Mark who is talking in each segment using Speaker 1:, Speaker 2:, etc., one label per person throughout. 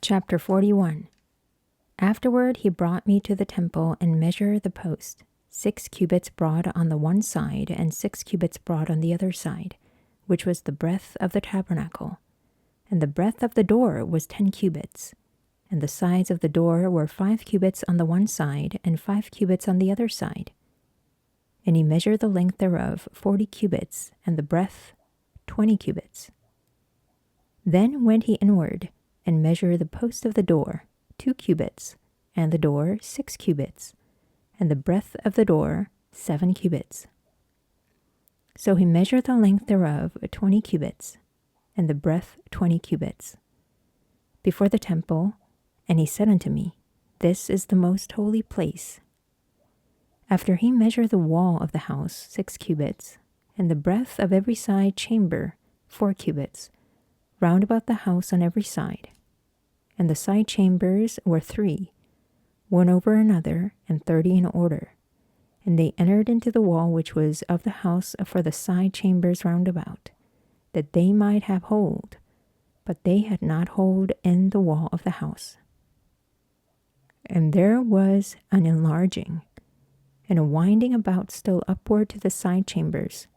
Speaker 1: Chapter 41. Afterward he brought me to the temple and measured the post, 6 cubits broad on the one side and 6 cubits broad on the other side, which was the breadth of the tabernacle. And the breadth of the door was 10 cubits. And the sides of the door were 5 cubits on the one side and 5 cubits on the other side. And he measured the length thereof 40 cubits, and the breadth 20 cubits. Then went he inward, and measured the post of the door 2 cubits, and the door 6 cubits, and the breadth of the door 7 cubits. So he measured the length thereof 20 cubits, and the breadth 20 cubits, before the temple. And he said unto me, This is the most holy place. After he measured the wall of the house 6 cubits, and the breadth of every side chamber 4 cubits, round about the house on every side. And the side chambers were 3, one over another, and 30 in order. And they entered into the wall which was of the house for the side chambers round about, that they might have hold, but they had not hold in the wall of the house. And there was an enlarging, and a winding about still upward to the side chambers.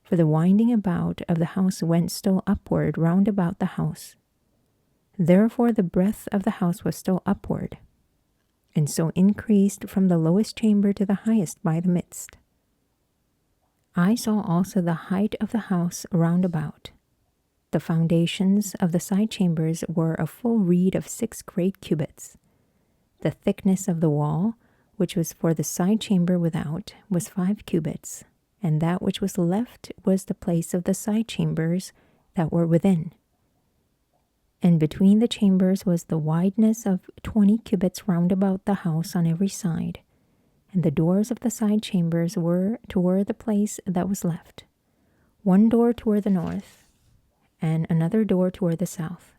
Speaker 1: For the winding about of the house went still upward round about the house. Therefore the breadth of the house was still upward, and so increased from the lowest chamber to the highest by the midst. I saw also the height of the house round about. The foundations of the side chambers were a full reed of 6 great cubits. The thickness of the wall, which was for the side chamber without, was 5 cubits, and that which was left was the place of the side chambers that were within. And between the chambers was the wideness of 20 cubits round about the house on every side, and the doors of the side chambers were toward the place that was left, one door toward the north, and another door toward the south.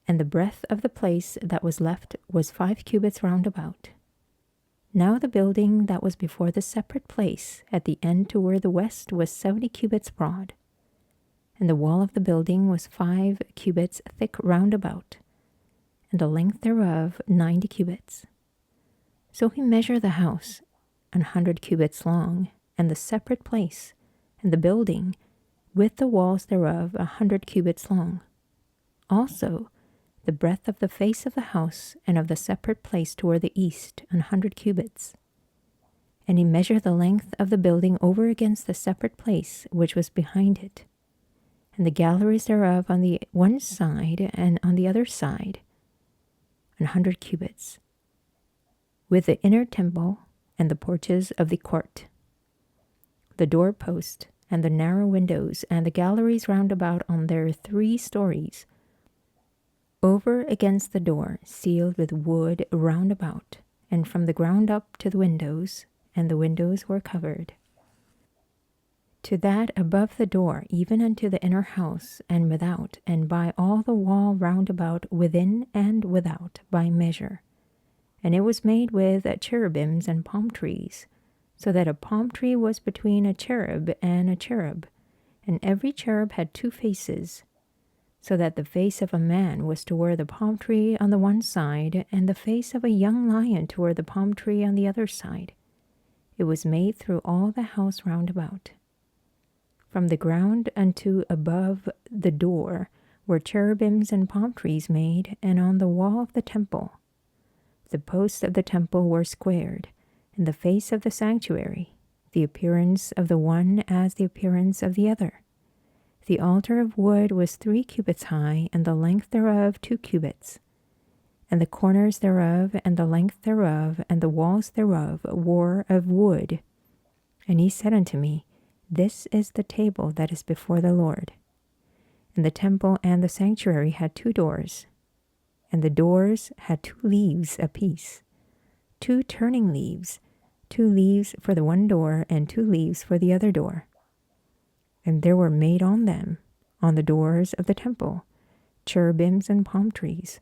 Speaker 1: And the breadth of the place that was left was 5 cubits round about. Now the building that was before the separate place at the end toward the west was 70 cubits broad. And the wall of the building was 5 cubits thick round about, and the length thereof 90 cubits. So he measured the house 100 cubits long, and the separate place, and the building, with the walls thereof 100 cubits long. Also the breadth of the face of the house and of the separate place toward the east 100 cubits. And he measured the length of the building over against the separate place which was behind it, and the galleries thereof on the one side and on the other side 100 cubits, with the inner temple and the porches of the court, the doorpost and the narrow windows and the galleries round about on their 3 stories, over against the door, sealed with wood round about, and from the ground up to the windows, and the windows were covered. To that above the door, even unto the inner house, and without, and by all the wall round about, within and without, by measure. And it was made with cherubims and palm trees, so that a palm tree was between a cherub, and every cherub had 2 faces, so that the face of a man was toward the palm tree on the one side, and the face of a young lion toward the palm tree on the other side. It was made through all the house round about. From the ground unto above the door were cherubims and palm trees made, and on the wall of the temple. The posts of the temple were squared, and the face of the sanctuary, the appearance of the one as the appearance of the other. The altar of wood was 3 cubits high, and the length thereof 2 cubits. And the corners thereof, and the length thereof, and the walls thereof were of wood. And he said unto me, This is the table that is before the Lord. And the temple and the sanctuary had 2 doors, and the doors had 2 leaves apiece, 2 turning leaves, 2 leaves for the one door, and 2 leaves for the other door. And there were made on them, on the doors of the temple, cherubims and palm trees,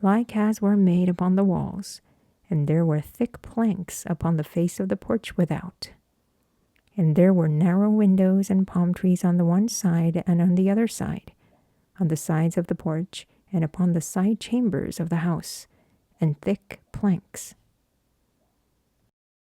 Speaker 1: like as were made upon the walls, and there were thick planks upon the face of the porch without. And there were narrow windows and palm trees on the one side and on the other side, on the sides of the porch, and upon the side chambers of the house, and thick planks.